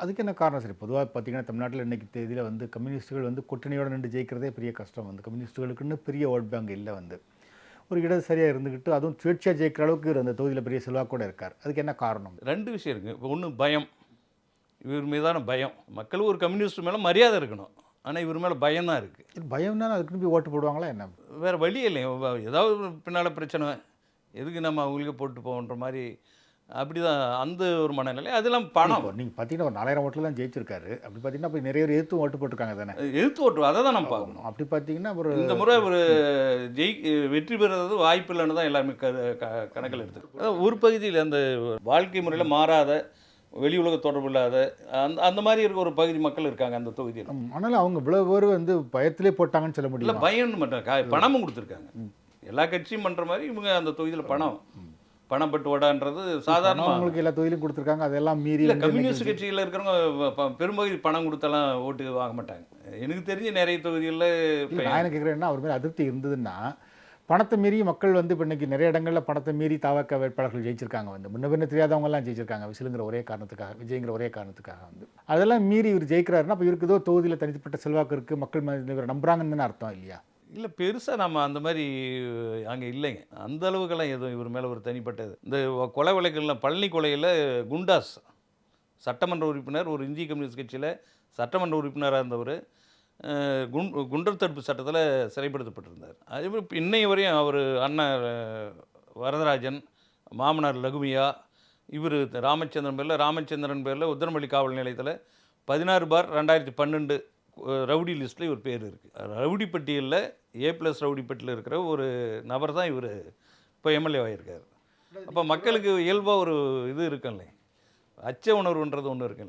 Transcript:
அதுக்கு என்ன காரணம் சரி பொதுவாக பார்த்தீங்கன்னா தமிழ்நாட்டில் இன்றைக்கி தேதியில் வந்து கம்யூனிஸ்ட்டுகள் வந்து கூட்டணியோடு நின்று ஜெயிக்கிறதே பெரிய கஷ்டம் வந்து கம்யூனிஸ்ட்டுகளுக்குன்னு பெரிய ஓட் பேங்க் இல்லை வந்து ஒரு இடதுசாரியாக இருந்துக்கிட்டு அதுவும் சுயேட்சையாக ஜெயிக்கிற அளவுக்கு அந்த தொகுதியில் பெரிய செல்வாக்கூட இருக்கார். அதுக்கு என்ன காரணம்? 2 விஷயம் இருக்குது. இப்போ ஒன்று பயம், இவர் மீதான பயம். மக்கள் ஒரு கம்யூனிஸ்ட் மேலே மரியாதை இருக்கணும், ஆனால் இவர் மேலே பயம் தான் இருக்குது. பயம்னா அதுக்குன்னு போய் ஓட்டு போடுவாங்களா என்ன? வேறு வழி இல்லைங்க. ஏதாவது பின்னால் பிரச்சனை, எதுக்கு நம்ம அவங்களுக்கு போட்டு போகன்ற மாதிரி அப்படி தான் அந்த ஒரு மனநிலை. அதெல்லாம் பணம். நீங்கள் பார்த்தீங்கன்னா ஒரு 4000 ஓட்டில் தான் ஜெயிச்சிருக்காரு. அப்படி பார்த்தீங்கன்னா போய் நிறைய பேர் எதிர்த்து ஓட்டு போட்டிருக்காங்க தானே. எதிர்த்து ஓட்டு அதை தான் நம்ம பார்க்கணும். அப்படி பார்த்தீங்கன்னா ஒரு இந்த முறை ஒரு வெற்றி பெறுறது வாய்ப்பு இல்லைன்னு தான் எல்லாருமே கணக்கில் எடுத்துருக்கு. அதாவது ஒரு பகுதியில் அந்த வாழ்க்கை முறையில் மாறாத, வெளி உலக தொடர்பு இல்லாத அந்த மாதிரி இருக்க ஒரு பகுதி மக்கள் இருக்காங்க அந்த தொகுதியில். ஆனாலும் அவங்க இவ்வளோ பேர் வந்து பயத்திலே போட்டாங்கன்னு சொல்ல முடியல. இல்லை பயம்னு மட்டும் பணமும் கொடுத்துருக்காங்க. எல்லா கட்சியும் பண்ணுற மாதிரி இவங்க அந்த தொகுதியில் பணப்பட்டுவாடான்றது சாதாரண. அவங்களுக்கு எல்லா தொகுதியிலும் கொடுத்துருக்காங்க. அதெல்லாம் மீறி இல்லை கம்யூனிஸ்ட் கட்சியில் இருக்கிறவங்க பெரும்பகுதி பணம் கொடுத்தெல்லாம் ஓட்டு வாங்க மாட்டாங்க. எனக்கு தெரிஞ்ச நிறைய தொகுதிகளில் நான் என்ன கேட்குறேன்னா அவர் மேலே அதிருப்தி இருந்ததுன்னா பணத்தை மீறி மக்கள் வந்து இப்போ இன்றைக்கி நிறைய இடங்களில் பணத்தை மீறி தாவக்க வேட்பாளர்கள் ஜெயிச்சிருக்காங்க. வந்து முன்ன பின்ன தெரியாதவங்கலாம் ஜெயிச்சிருக்காங்க விசிலுங்கிற ஒரே காரணத்துக்காக, விஜய்ங்கிற ஒரே காரணத்துக்காக. வந்து அதெல்லாம் மீறி இவர் ஜெயிக்கிறாருன்னா அப்போ இருக்கு ஏதோ தொகுதியில் தனிப்பட்ட செல்வாக்கு இருக்குது, மக்கள் இவர் நம்புறாங்கன்னு அர்த்தம் இல்லையா? இல்லை பெருசாக நம்ம அந்த மாதிரி அங்கே இல்லைங்க. அந்த அளவுக்கெல்லாம் எதுவும் இவர் மேலே ஒரு தனிப்பட்டது. இந்த கொலை வழக்குலாம் பழனி கொலையில் குண்டாஸ் சட்டமன்ற உறுப்பினர், ஒரு இந்திய கம்யூனிஸ்ட் கட்சியில் சட்டமன்ற உறுப்பினராக இருந்தவர் குண்டர் தடுப்பு சட்டத்தில் சிறைப்படுத்தப்பட்டிருந்தார். அதேமாதிரி இன்னைய வரையும் அவர் அண்ணன் வரதராஜன், மாமனார் லகுமியா, இவர் ராமச்சந்திரன் பேரில் உத்தரமல்லி காவல் நிலையத்தில் 16/2012 ரவுடி லிஸ்ட்டில் இவர் பேர் இருக்குது. ரவுடி பட்டியலில் A+ ரவுடி பட்டியலில் இருக்கிற ஒரு நபர் தான் இவர் இப்போ எம்எல்ஏ ஆகியிருக்கார். அப்போ மக்களுக்கு இயல்பாக ஒரு இது இருக்குல்ல, அச்ச உணர்வுன்றது ஒன்று இருக்குல்ல.